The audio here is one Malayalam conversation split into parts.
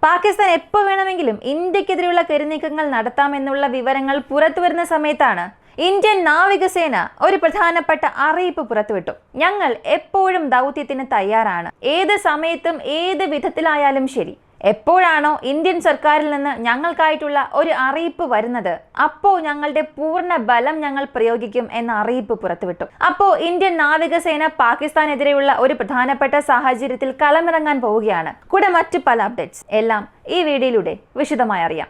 പാകിസ്ഥാൻ എപ്പോൾ വേണമെങ്കിലും ഇന്ത്യക്കെതിരെയുള്ള കരുനീക്കങ്ങൾ നടത്താമെന്നുള്ള വിവരങ്ങൾ പുറത്തുവരുന്ന സമയത്താണ് ഇന്ത്യൻ നാവികസേന ഒരു പ്രധാനപ്പെട്ട അറിയിപ്പ് പുറത്തുവിട്ടു. ഞങ്ങൾ എപ്പോഴും ദൗത്യത്തിന് തയ്യാറാണ്. ഏത് സമയത്തും ഏത് വിധത്തിലായാലും ശരി, എപ്പോഴാണോ ഇന്ത്യൻ സർക്കാരിൽ നിന്ന് ഞങ്ങൾക്കായിട്ടുള്ള ഒരു അറിയിപ്പ് വരുന്നത്, അപ്പോൾ ഞങ്ങളുടെ പൂർണ്ണ ബലം ഞങ്ങൾ പ്രയോഗിക്കും എന്ന അറിയിപ്പ് പുറത്തുവിട്ടു. അപ്പോൾ ഇന്ത്യൻ നാവികസേന പാകിസ്ഥാനെതിരെയുള്ള ഒരു പ്രധാനപ്പെട്ട സാഹചര്യത്തിൽ കളമിറങ്ങാൻ പോവുകയാണ്. കൂടെ മറ്റു പല അപ്ഡേറ്റ്സ് എല്ലാം ഈ വീഡിയോയിലൂടെ വിശദമായി അറിയാം.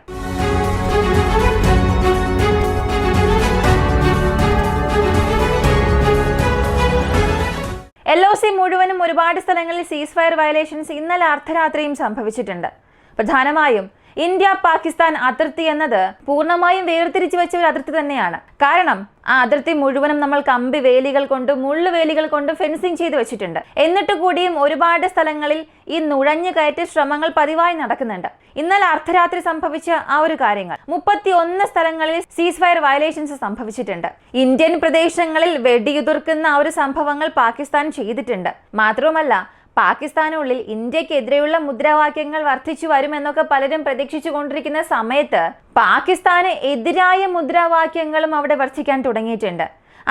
LOC മുഴുവനും ഒരുപാട് സ്ഥലങ്ങളിൽ സീസ് ഫയർ വയലേഷൻസ് ഇന്നലെ അർദ്ധരാത്രിയും സംഭവിച്ചിട്ടുണ്ട്. പ്രധാനമായും ഇന്ത്യ പാകിസ്ഥാൻ അതിർത്തി എന്നത് പൂർണ്ണമായും വേർതിരിച്ചു വെച്ച ഒരു അതിർത്തി തന്നെയാണ്. കാരണം ആ അതിർത്തി മുഴുവനും നമ്മൾ കമ്പി വേലികൾ കൊണ്ടും മുള്ളുവേലികൾ കൊണ്ടും ഫെൻസിങ് ചെയ്ത് വെച്ചിട്ടുണ്ട്. എന്നിട്ട് കൂടിയും ഒരുപാട് സ്ഥലങ്ങളിൽ ഈ നുഴഞ്ഞു കയറ്റ ശ്രമങ്ങൾ പതിവായി നടക്കുന്നുണ്ട്. ഇന്നലെ അർദ്ധരാത്രി സംഭവിച്ച ആ ഒരു കാര്യങ്ങൾ 31 സ്ഥലങ്ങളിൽ സീസ് ഫയർ വയലേഷൻസ് സംഭവിച്ചിട്ടുണ്ട്. ഇന്ത്യൻ പ്രദേശങ്ങളിൽ വെടിയുതിർക്കുന്ന ആ ഒരു സംഭവങ്ങൾ പാകിസ്ഥാൻ ചെയ്തിട്ടുണ്ട്. മാത്രവുമല്ല, പാകിസ്ഥാനുള്ളിൽ ഇന്ത്യക്കെതിരെയുള്ള മുദ്രാവാക്യങ്ങൾ വർദ്ധിച്ചു വരുമെന്നൊക്കെ പലരും പ്രതീക്ഷിച്ചു കൊണ്ടിരിക്കുന്ന സമയത്ത് പാകിസ്ഥാന് എതിരായ മുദ്രാവാക്യങ്ങളും അവിടെ വർദ്ധിക്കാൻ തുടങ്ങിയിട്ടുണ്ട്.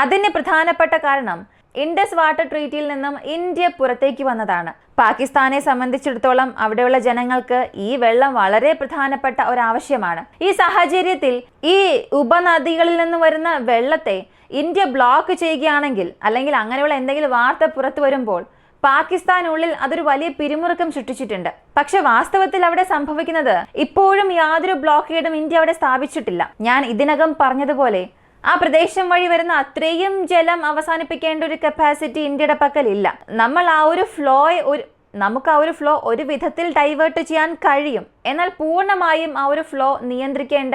അതിന് പ്രധാനപ്പെട്ട കാരണം ഇൻഡസ് വാട്ടർ ട്രീറ്റിയിൽ നിന്നും ഇന്ത്യ പുറത്തേക്ക് വന്നതാണ്. പാകിസ്ഥാനെ സംബന്ധിച്ചിടത്തോളം അവിടെയുള്ള ജനങ്ങൾക്ക് ഈ വെള്ളം വളരെ പ്രധാനപ്പെട്ട ഒരാവശ്യമാണ്. ഈ സാഹചര്യത്തിൽ ഈ ഉപനദികളിൽ നിന്ന് വരുന്ന വെള്ളത്തെ ഇന്ത്യ ബ്ലോക്ക് ചെയ്യുകയാണെങ്കിൽ, അല്ലെങ്കിൽ അങ്ങനെയുള്ള എന്തെങ്കിലും വാർത്ത പുറത്തു വരുമ്പോൾ പാകിസ്ഥാനുള്ളിൽ അതൊരു വലിയ പിരിമുറുക്കം സൃഷ്ടിച്ചിട്ടുണ്ട്. പക്ഷെ വാസ്തവത്തിൽ അവിടെ സംഭവിക്കുന്നത് ഇപ്പോഴും യാതൊരു ബ്ലോക്കേഡും ഇന്ത്യ അവിടെ സ്ഥാപിച്ചിട്ടില്ല. ഞാൻ ഇതിനകം പറഞ്ഞതുപോലെ ആ പ്രദേശം വഴി വരുന്ന അത്രയും ജലം അവസാനിപ്പിക്കേണ്ട ഒരു കപ്പാസിറ്റി ഇന്ത്യയുടെ പക്കലില്ല. നമ്മൾ നമുക്ക് ആ ഒരു ഫ്ലോ ഒരു വിധത്തിൽ ഡൈവേർട്ട് ചെയ്യാൻ കഴിയും. എന്നാൽ പൂർണ്ണമായും ആ ഒരു ഫ്ലോ നിയന്ത്രിക്കേണ്ട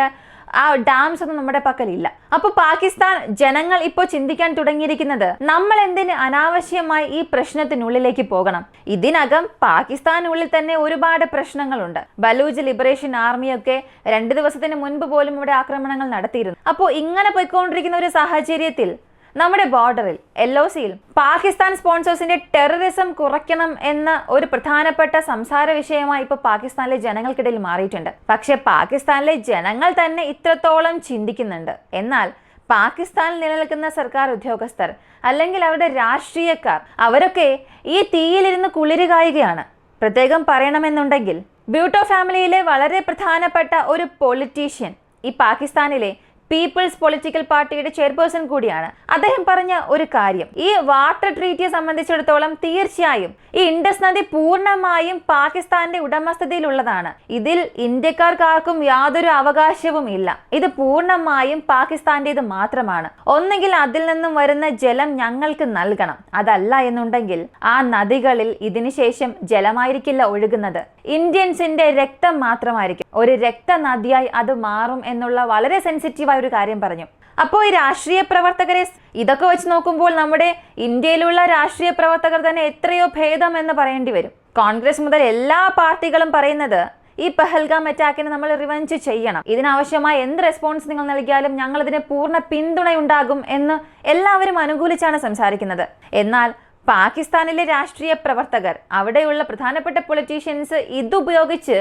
ആ ഡാംസ് ഒന്നും നമ്മുടെ പക്കലില്ല. അപ്പൊ പാകിസ്ഥാൻ ജനങ്ങൾ ഇപ്പോൾ ചിന്തിക്കാൻ തുടങ്ങിയിരിക്കുന്നത്, നമ്മൾ എന്തിന് അനാവശ്യമായി ഈ പ്രശ്നത്തിനുള്ളിലേക്ക് പോകണം? ഇതിനകം പാകിസ്ഥാനുള്ളിൽ തന്നെ ഒരുപാട് പ്രശ്നങ്ങളുണ്ട്. ബലൂച്ച് ലിബറേഷൻ ആർമിയൊക്കെ 2 ദിവസത്തിന് മുൻപ് പോലും ഇവിടെ ആക്രമണങ്ങൾ നടത്തിയിരുന്നു. അപ്പോൾ ഇങ്ങനെ പോയിക്കൊണ്ടിരിക്കുന്ന ഒരു സാഹചര്യത്തിൽ നമ്മുടെ ബോർഡറിൽ LOCയിൽ പാകിസ്ഥാൻ സ്പോൺസേഴ്സിന്റെ ടെററിസം കുറയ്ക്കണം എന്ന ഒരു പ്രധാനപ്പെട്ട സംസാര വിഷയമായി ഇപ്പോൾ പാകിസ്ഥാനിലെ ജനങ്ങൾക്കിടയിൽ മാറിയിട്ടുണ്ട്. പക്ഷെ പാകിസ്ഥാനിലെ ജനങ്ങൾ തന്നെ ഇത്രത്തോളം ചിന്തിക്കുന്നുണ്ട്. എന്നാൽ പാകിസ്ഥാനിൽ നിലനിൽക്കുന്ന സർക്കാർ ഉദ്യോഗസ്ഥർ അല്ലെങ്കിൽ അവരുടെ രാഷ്ട്രീയക്കാർ അവരൊക്കെ ഈ തീയിലിരുന്ന് കുളിരുകായുകയാണ്. പ്രത്യേകം പറയണമെന്നുണ്ടെങ്കിൽ ബ്യൂട്ടോ ഫാമിലിയിലെ വളരെ പ്രധാനപ്പെട്ട ഒരു പൊളിറ്റീഷ്യൻ, ഈ പാകിസ്ഥാനിലെ പീപ്പിൾസ് പൊളിറ്റിക്കൽ പാർട്ടിയുടെ ചെയർപേഴ്സൺ കൂടിയാണ്. അദ്ദേഹം പറഞ്ഞ ഒരു കാര്യം, ഈ വാട്ടർ ട്രീറ്റിയെ സംബന്ധിച്ചിടത്തോളം തീർച്ചയായും ഈ ഇൻഡസ് നദി പൂർണ്ണമായും പാകിസ്ഥാന്റെ ഉടമസ്ഥതയിലുള്ളതാണ്. ഇതിൽ ഇന്ത്യക്കാർക്കാർക്കും യാതൊരു അവകാശവും ഇല്ല. ഇത് പൂർണ്ണമായും പാകിസ്ഥാന്റേത് മാത്രമാണ്. ഒന്നുകിൽ അതിൽ നിന്നും വരുന്ന ജലം ഞങ്ങൾക്ക് നൽകണം, അതല്ല എന്നുണ്ടെങ്കിൽ ആ നദികളിൽ ഇതിനുശേഷം ജലമായിരിക്കില്ല ഒഴുകുന്നത്, ഇന്ത്യൻസിന്റെ രക്തം മാത്രമായിരിക്കും. ഒരു രക്തനദിയായി അത് മാറും എന്നുള്ള വളരെ സെൻസിറ്റീവ് ഒരു കാര്യം പറഞ്ഞു. അപ്പോൾ ഈ രാഷ്ട്രീയ പ്രവർത്തകരെ ഇതൊക്കെ വെച്ച് നോക്കുമ്പോൾ നമ്മുടെ ഇന്ത്യയിലുള്ള രാഷ്ട്രീയ പ്രവർത്തകർ തന്നെ എത്രയോ ഭേദം എന്ന് പറയേണ്ടി വരും. കോൺഗ്രസ് മുതൽ എല്ലാ പാർട്ടികളും പറയുന്നത് ഈ പഹൽഗാം അറ്റാക്കിന് നമ്മൾ റിവഞ്ച് ചെയ്യണം, ഇതിനാവശ്യമായ എന്ത് റെസ്പോൺസ് നിങ്ങൾ നൽകിയാലും ഞങ്ങൾ ഇതിന് പൂർണ്ണ പിന്തുണയുണ്ടാകും എന്ന് എല്ലാവരും അനുകൂലിച്ചാണ് സംസാരിക്കുന്നത്. എന്നാൽ പാകിസ്ഥാനിലെ രാഷ്ട്രീയ പ്രവർത്തകർ, അവിടെയുള്ള പ്രധാനപ്പെട്ട പൊളിറ്റീഷ്യൻസ് ഇതുപയോഗിച്ച്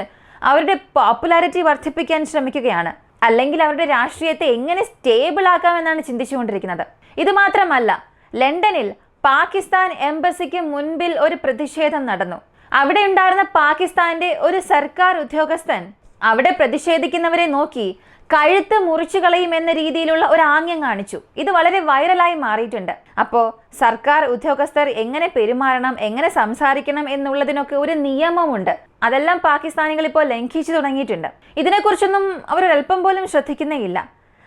അവരുടെ പോപ്പുലാരിറ്റി വർദ്ധിപ്പിക്കാൻ ശ്രമിക്കുകയാണ്. അല്ലെങ്കിൽ അവരുടെ രാഷ്ട്രീയത്തെ എങ്ങനെ സ്റ്റേബിൾ ആക്കാമെന്നാണ് ചിന്തിച്ചുകൊണ്ടിരിക്കുന്നത്. ഇത് മാത്രമല്ല, ലണ്ടനിൽ പാകിസ്ഥാൻ എംബസിക്ക് മുൻപിൽ ഒരു പ്രതിഷേധം നടന്നു. അവിടെ ഉണ്ടായിരുന്ന പാകിസ്ഥാന്റെ ഒരു സർക്കാർ ഉദ്യോഗസ്ഥൻ അവിടെ പ്രതിഷേധിക്കുന്നവരെ നോക്കി കഴുത്ത് മുറിച്ചു കളയും എന്ന രീതിയിലുള്ള ഒരു ആംഗ്യം കാണിച്ചു. ഇത് വളരെ വൈറലായി മാറിയിട്ടുണ്ട്. അപ്പോൾ സർക്കാർ ഉദ്യോഗസ്ഥർ എങ്ങനെ പെരുമാറണം, എങ്ങനെ സംസാരിക്കണം എന്നുള്ളതിനൊക്കെ ഒരു നിയമമുണ്ട്. അതെല്ലാം പാകിസ്ഥാനികൾ ഇപ്പോൾ ലംഘിച്ചു തുടങ്ങിയിട്ടുണ്ട്. ഇതിനെക്കുറിച്ചൊന്നും അവരൊരൽപ്പം പോലും ശ്രദ്ധിക്കുന്നേയില്ല.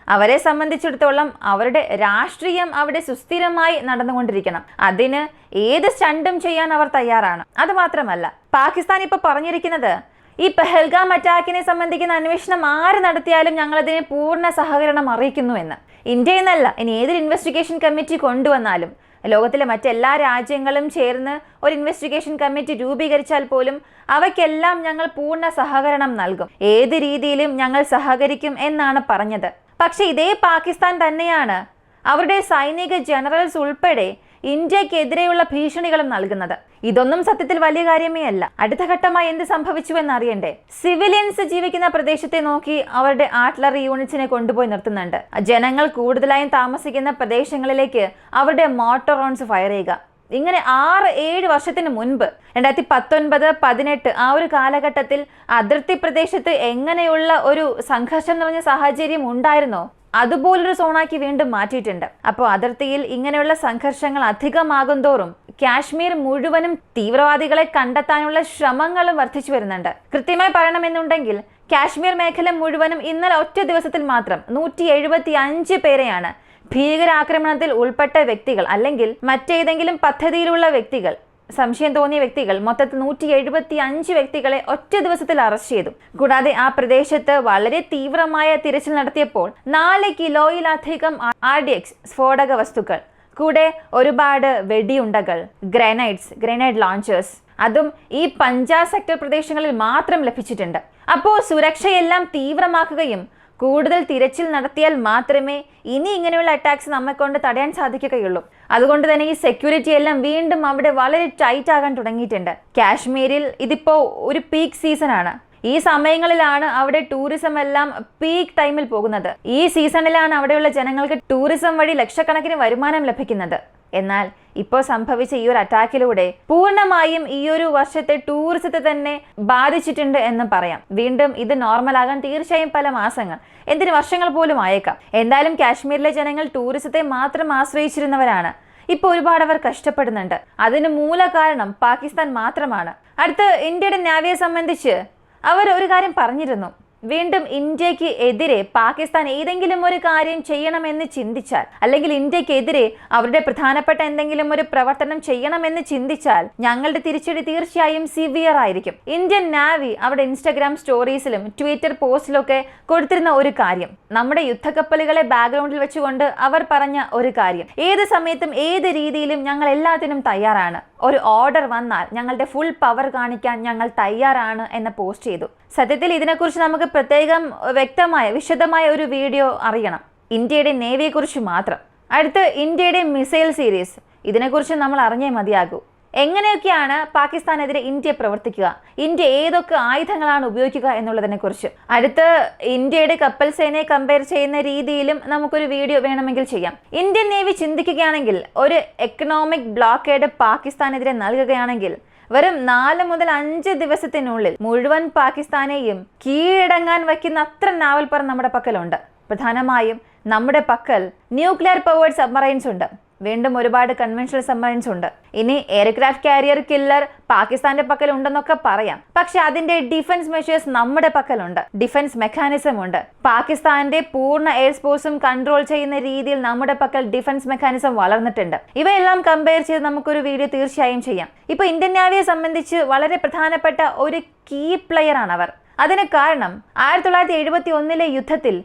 അവരെ സംബന്ധിച്ചിടത്തോളം അവരുടെ രാഷ്ട്രീയം അവിടെ സുസ്ഥിരമായി നടന്നുകൊണ്ടിരിക്കണം. അതിന് ഏത് സ്റ്റണ്ടും ചെയ്യാൻ അവർ തയ്യാറാണ്. അത് മാത്രമല്ല, പാകിസ്ഥാൻ ഇപ്പോൾ പറഞ്ഞിരിക്കുന്നത്, ഈ പഹൽഗാം അറ്റാക്കിനെ സംബന്ധിക്കുന്ന അന്വേഷണം ആര് നടത്തിയാലും ഞങ്ങളതിനെ പൂർണ്ണ സഹകരണം അറിയിക്കുന്നു എന്ന്. ഇന്ത്യ എന്നല്ല, ഇനി ഏതൊരു ഇൻവെസ്റ്റിഗേഷൻ കമ്മിറ്റി കൊണ്ടുവന്നാലും ലോകത്തിലെ മറ്റെല്ലാ രാജ്യങ്ങളും ചേർന്ന് ഒരു ഇൻവെസ്റ്റിഗേഷൻ കമ്മിറ്റി രൂപീകരിച്ചാൽ പോലും അവയ്ക്കെല്ലാം ഞങ്ങൾ പൂർണ്ണ സഹകരണം നൽകും, ഏത് രീതിയിലും ഞങ്ങൾ സഹകരിക്കും എന്നാണ് പറഞ്ഞത്. പക്ഷെ ഇതേ പാകിസ്ഥാൻ തന്നെയാണ് അവരുടെ സൈനിക ജനറൽസ് ഉൾപ്പെടെ ഇന്ത്യക്കെതിരെയുള്ള ഭീഷണികളും നൽകുന്നത്. ഇതൊന്നും സത്യത്തിൽ വലിയ കാര്യമേ അല്ല. അടുത്ത ഘട്ടമായി എന്ത് സംഭവിച്ചു എന്നറിയണ്ടേ? സിവിലിയൻസ് ജീവിക്കുന്ന പ്രദേശത്തെ നോക്കി അവരുടെ ആർട്ടിലറി യൂണിറ്റ്സിനെ കൊണ്ടുപോയി നിർത്തുന്നുണ്ട്. ജനങ്ങൾ കൂടുതലായും താമസിക്കുന്ന പ്രദേശങ്ങളിലേക്ക് അവരുടെ മോട്ടോറോൺസ് ഫയർ ചെയ്യുക. ഇങ്ങനെ 6-7 വർഷത്തിന് മുൻപ് 2019-18 ആ ഒരു കാലഘട്ടത്തിൽ അതിർത്തി പ്രദേശത്ത് എങ്ങനെയുള്ള ഒരു സംഘർഷം നിറഞ്ഞ സാഹചര്യം ഉണ്ടായിരുന്നോ അതുപോലൊരു സോണാക്കി വീണ്ടും മാറ്റിയിട്ടുണ്ട്. അപ്പോൾ അതിർത്തിയിൽ ഇങ്ങനെയുള്ള സംഘർഷങ്ങൾ അധികമാകും തോറും കാശ്മീർ മുഴുവനും തീവ്രവാദികളെ കണ്ടെത്താനുള്ള ശ്രമങ്ങളും വർദ്ധിച്ചു വരുന്നുണ്ട്. കൃത്യമായി പറയണമെന്നുണ്ടെങ്കിൽ കാശ്മീർ മേഖല മുഴുവനും ഇന്നലെ ഒറ്റ ദിവസത്തിൽ മാത്രം 175 പേരെയാണ് ഭീകരാക്രമണത്തിൽ ഉൾപ്പെട്ട വ്യക്തികൾ അല്ലെങ്കിൽ മറ്റേതെങ്കിലും പദ്ധതിയിലുള്ള വ്യക്തികൾ, സംശയം തോന്നിയ വ്യക്തികൾ, മൊത്തത്തിൽ 175 വ്യക്തികളെ ഒറ്റ ദിവസത്തിൽ അറസ്റ്റ് ചെയ്തു. കൂടാതെ ആ പ്രദേശത്ത് വളരെ തീവ്രമായ തിരച്ചിൽ നടത്തിയപ്പോൾ 4 കിലോയിലധികം RDX സ്ഫോടക വസ്തുക്കൾ, കൂടെ ഒരുപാട് വെടിയുണ്ടകൾ, ഗ്രനൈഡ് ലോഞ്ചേഴ്സ്, അതും ഈ പഞ്ചാബ് സെക്ടർ പ്രദേശങ്ങളിൽ മാത്രം ലഭിച്ചിട്ടുണ്ട്. അപ്പോൾ സുരക്ഷയെല്ലാം തീവ്രമാക്കുകയും കൂടുതൽ തിരച്ചിൽ നടത്തിയാൽ മാത്രമേ ഇനി ഇങ്ങനെയുള്ള അറ്റാക്സ് നമ്മെ കൊണ്ട് തടയാൻ സാധിക്കുകയുള്ളൂ. അതുകൊണ്ട് തന്നെ ഈ സെക്യൂരിറ്റി എല്ലാം വീണ്ടും അവിടെ വളരെ ടൈറ്റ് ആകാൻ തുടങ്ങിയിട്ടുണ്ട്. കാശ്മീരിൽ ഇതിപ്പോ ഒരു പീക്ക് സീസൺ ആണ്. ഈ സമയങ്ങളിലാണ് അവിടെ ടൂറിസം എല്ലാം പീക്ക് ടൈമിൽ പോകുന്നത്. ഈ സീസണിലാണ് അവിടെയുള്ള ജനങ്ങൾക്ക് ടൂറിസം വഴി ലക്ഷക്കണക്കിന് വരുമാനം ലഭിക്കുന്നത്. എന്നാൽ ഇപ്പോൾ സംഭവിച്ച ഈ ഒരു അറ്റാക്കിലൂടെ പൂർണ്ണമായും ഈ ഒരു വർഷത്തെ ടൂറിസത്തെ തന്നെ ബാധിച്ചിട്ടുണ്ട് എന്ന് പറയാം. വീണ്ടും ഇത് നോർമലാകാൻ തീർച്ചയായും പല മാസങ്ങൾ, എന്തിന് വർഷങ്ങൾ പോലും ആയേക്കാം. എന്തായാലും കാശ്മീരിലെ ജനങ്ങൾ ടൂറിസത്തെ മാത്രം ആശ്രയിച്ചിരുന്നവരാണ്. ഇപ്പോൾ ഒരുപാട് അവർ കഷ്ടപ്പെടുന്നുണ്ട്. അതിന് മൂല കാരണം പാകിസ്ഥാൻ മാത്രമാണ്. അടുത്ത് ഇന്ത്യയുടെ നാവിയെ സംബന്ധിച്ച് അവർ ഒരു കാര്യം പറഞ്ഞിരുന്നു. വീണ്ടും ഇന്ത്യക്ക് എതിരെ പാകിസ്ഥാൻ ഏതെങ്കിലും ഒരു കാര്യം ചെയ്യണമെന്ന് ചിന്തിച്ചാൽ, അല്ലെങ്കിൽ ഇന്ത്യക്കെതിരെ അവരുടെ പ്രധാനപ്പെട്ട എന്തെങ്കിലും ഒരു പ്രവർത്തനം ചെയ്യണമെന്ന് ചിന്തിച്ചാൽ ഞങ്ങളുടെ തിരിച്ചടി തീർച്ചയായും സിവിയർ ആയിരിക്കും. ഇന്ത്യൻ നാവി അവരുടെ ഇൻസ്റ്റഗ്രാം സ്റ്റോറീസിലും ട്വിറ്റർ പോസ്റ്റിലൊക്കെ കൊടുത്തിരുന്ന ഒരു കാര്യം, നമ്മുടെ യുദ്ധക്കപ്പലുകളെ ബാക്ക്ഗ്രൗണ്ടിൽ വെച്ചുകൊണ്ട് അവർ പറഞ്ഞ ഒരു കാര്യം, ഏത് സമയത്തും ഏത് രീതിയിലും ഞങ്ങൾ എല്ലാത്തിനും തയ്യാറാണ്, ഒരു ഓർഡർ വന്നാൽ ഞങ്ങളുടെ ഫുൾ പവർ കാണിക്കാൻ ഞങ്ങൾ തയ്യാറാണ് എന്ന് പോസ്റ്റ് ചെയ്തു. സത്യത്തിൽ ഇതിനെക്കുറിച്ച് നമുക്ക് പ്രത്യേകം വ്യക്തമായ വിശദമായ ഒരു വീഡിയോ അറിയണം, ഇന്ത്യയുടെ നേവിയെക്കുറിച്ച് മാത്രം. അടുത്ത് ഇന്ത്യയുടെ മിസൈൽ സീരീസ്, ഇതിനെക്കുറിച്ച് നമ്മൾ അറിഞ്ഞേ മതിയാകൂ. എങ്ങനെയൊക്കെയാണ് പാകിസ്ഥാനെതിരെ ഇന്ത്യ പ്രവർത്തിക്കുക, ഇന്ത്യ ഏതൊക്കെ ആയുധങ്ങളാണ് ഉപയോഗിക്കുക എന്നുള്ളതിനെ കുറിച്ച്. അടുത്ത് ഇന്ത്യയുടെ കപ്പൽ സേനയെ കമ്പയർ ചെയ്യുന്ന രീതിയിലും നമുക്കൊരു വീഡിയോ വേണമെങ്കിൽ ചെയ്യാം. ഇന്ത്യൻ നേവി ചിന്തിക്കുകയാണെങ്കിൽ ഒരു എക്കണോമിക് ബ്ലോക്കേഡ് പാകിസ്ഥാനെതിരെ നൽകുകയാണെങ്കിൽ വെറും 4 മുതൽ 5 ദിവസത്തിനുള്ളിൽ മുഴുവൻ പാകിസ്ഥാനെയും കീഴടങ്ങാൻ വയ്ക്കുന്ന അത്ര നാവൽ പവർ നമ്മുടെ പക്കലുണ്ട്. പ്രധാനമായും നമ്മുടെ പക്കൽ ന്യൂക്ലിയർ പവേർഡ് സബ്മറൈൻസ് ഉണ്ട്, വീണ്ടും ഒരുപാട് കൺവെൻഷണൽ സബ്മറൈൻസ് ഉണ്ട്. ഇനി എയർക്രാഫ്റ്റ് കാരിയർ കില്ലർ പാകിസ്ഥാന്റെ പക്കൽ ഉണ്ടെന്നൊക്കെ പറയാം, പക്ഷെ അതിന്റെ ഡിഫൻസ് മെഷേഴ്സ് നമ്മുടെ പക്കലുണ്ട്, ഡിഫൻസ് മെക്കാനിസം ഉണ്ട്. പാകിസ്ഥാന്റെ പൂർണ്ണ എയർഫോഴ്സും കൺട്രോൾ ചെയ്യുന്ന രീതിയിൽ നമ്മുടെ പക്കൽ ഡിഫൻസ് മെക്കാനിസം വളർന്നിട്ടുണ്ട്. ഇവയെല്ലാം കമ്പയർ ചെയ്ത് നമുക്കൊരു വീഡിയോ തീർച്ചയായും ചെയ്യാം. ഇപ്പൊ ഇന്ത്യൻ നാവിയെ സംബന്ധിച്ച് വളരെ പ്രധാനപ്പെട്ട ഒരു കീ പ്ലെയർ ആണ് അവർ. അതിന് കാരണം 1971 യുദ്ധത്തിൽ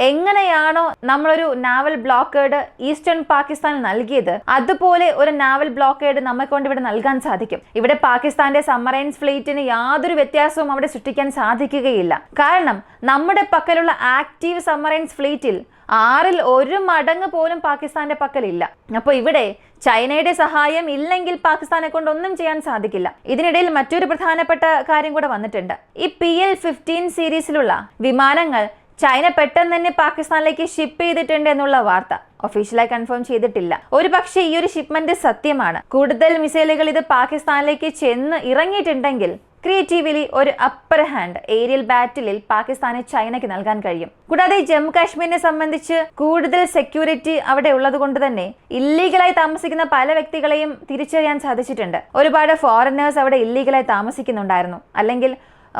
എങ്ങനെയാണോ നമ്മളൊരു നാവൽ ബ്ലോക്കേഡ് ഈസ്റ്റേൺ പാകിസ്ഥാൻ നൽകിയത്, അതുപോലെ ഒരു നാവൽ ബ്ലോക്കേഡ് നമ്മെ കൊണ്ട് ഇവിടെ നൽകാൻ സാധിക്കും. ഇവിടെ പാകിസ്ഥാന്റെ സബ്മറൈൻസ് ഫ്ലീറ്റിന് യാതൊരു വ്യത്യാസവും അവിടെ സൃഷ്ടിക്കാൻ സാധിക്കുകയില്ല. കാരണം നമ്മുടെ പക്കലുള്ള ആക്റ്റീവ് സബ്മറൈൻസ് ഫ്ലീറ്റിൽ 6ൽ 1 മടങ്ങ് പോലും പാകിസ്ഥാന്റെ പക്കലില്ല. അപ്പോൾ ഇവിടെ ചൈനയുടെ സഹായം ഇല്ലെങ്കിൽ പാകിസ്ഥാനെ കൊണ്ട് ഒന്നും ചെയ്യാൻ സാധിക്കില്ല. ഇതിനിടയിൽ മറ്റൊരു പ്രധാനപ്പെട്ട കാര്യം കൂടെ വന്നിട്ടുണ്ട്. ഈ PL-15 സീരീസിലുള്ള വിമാനങ്ങൾ ചൈന പെട്ടെന്ന് തന്നെ പാകിസ്ഥാനിലേക്ക് ഷിപ്പ് ചെയ്തിട്ടുണ്ട് എന്നുള്ള വാർത്ത ഒഫീഷ്യലായി കൺഫേം ചെയ്തിട്ടില്ല. ഒരു പക്ഷേ ഈ ഒരു ഷിപ്മെന്റ് സത്യമാണ്. കൂടുതൽ മിസൈലുകൾ ഇത് പാകിസ്ഥാനിലേക്ക് ചെന്ന് ഇറങ്ങിയിട്ടുണ്ടെങ്കിൽ ക്രിയേറ്റീവ്ലി ഒരു അപ്പർ ഹാൻഡ് ഏരിയൽ ബാറ്റിലിൽ പാകിസ്ഥാനെ ചൈനയ്ക്ക് നൽകാൻ കഴിയും. കൂടാതെ ജമ്മു കാശ്മീരിനെ സംബന്ധിച്ച് കൂടുതൽ സെക്യൂരിറ്റി അവിടെ ഉള്ളത് കൊണ്ട് തന്നെ ഇല്ലീഗലായി താമസിക്കുന്ന പല വ്യക്തികളെയും തിരിച്ചറിയാൻ സാധിച്ചിട്ടുണ്ട്. ഒരുപാട് ഫോറിനേഴ്സ് അവിടെ ഇല്ലീഗലായി താമസിക്കുന്നുണ്ടായിരുന്നു, അല്ലെങ്കിൽ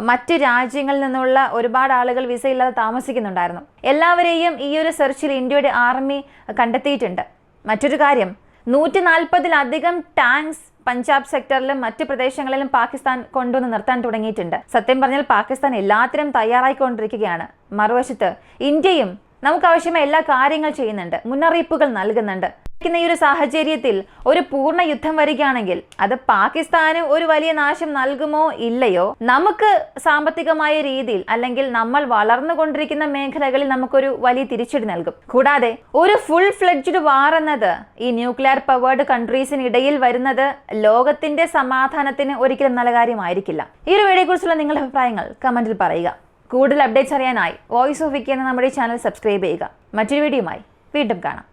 മറ്റ് രാജ്യങ്ങളിൽ നിന്നുള്ള ഒരുപാട് ആളുകൾ വിസ ഇല്ലാതെ താമസിക്കുന്നുണ്ടായിരുന്നു. എല്ലാവരെയും ഈ ഒരു സെർച്ചിൽ ഇന്ത്യയുടെ ആർമി കണ്ടെത്തിയിട്ടുണ്ട്. മറ്റൊരു കാര്യം, 140-ലധികം ടാങ്ക്സ് പഞ്ചാബ് സെക്ടറിലും മറ്റ് പ്രദേശങ്ങളിലും പാകിസ്ഥാൻ കൊണ്ടുവന്ന് നിർത്താൻ തുടങ്ങിയിട്ടുണ്ട്. സത്യം പറഞ്ഞാൽ പാകിസ്ഥാൻ എല്ലാത്തിനും തയ്യാറായിക്കൊണ്ടിരിക്കുകയാണ്. മറുവശത്ത് ഇന്ത്യയും നമുക്ക് ആവശ്യമായ എല്ലാ കാര്യങ്ങൾ ചെയ്യുന്നുണ്ട്, മുന്നറിയിപ്പുകൾ നൽകുന്നുണ്ട്. ഈ ഒരു സാഹചര്യത്തിൽ ഒരു പൂർണ്ണ യുദ്ധം വരികയാണെങ്കിൽ അത് പാകിസ്ഥാന് ഒരു വലിയ നാശം നൽകുമോ ഇല്ലയോ, നമുക്ക് സാമ്പത്തികമായ രീതിയിൽ അല്ലെങ്കിൽ നമ്മൾ വളർന്നുകൊണ്ടിരിക്കുന്ന മേഖലകളിൽ നമുക്കൊരു വലിയ തിരിച്ചടി നൽകും. കൂടാതെ ഒരു ഫുൾ ഫ്ലെഡ്ജ്ഡ് വാർ എന്നത് ഈ ന്യൂക്ലിയർ പവേർഡ് കൺട്രീസിനിടയിൽ വരുന്നത് ലോകത്തിന്റെ സമാധാനത്തിന് ഒരിക്കലും നല്ല കാര്യമായിരിക്കില്ല. ഈ ഒരു വീഡിയോയെ കുറിച്ചുള്ള നിങ്ങളുടെ അഭിപ്രായങ്ങൾ കമന്റിൽ പറയുക. കൂടുതൽ അപ്ഡേറ്റ്സ് അറിയാനായി വോയിസ് ഓഫ് വിക്കി എന്ന നമ്മുടെ ചാനൽ സബ്സ്ക്രൈബ് ചെയ്യുക. മറ്റൊരു വീഡിയോയുമായി വീണ്ടും കാണാം.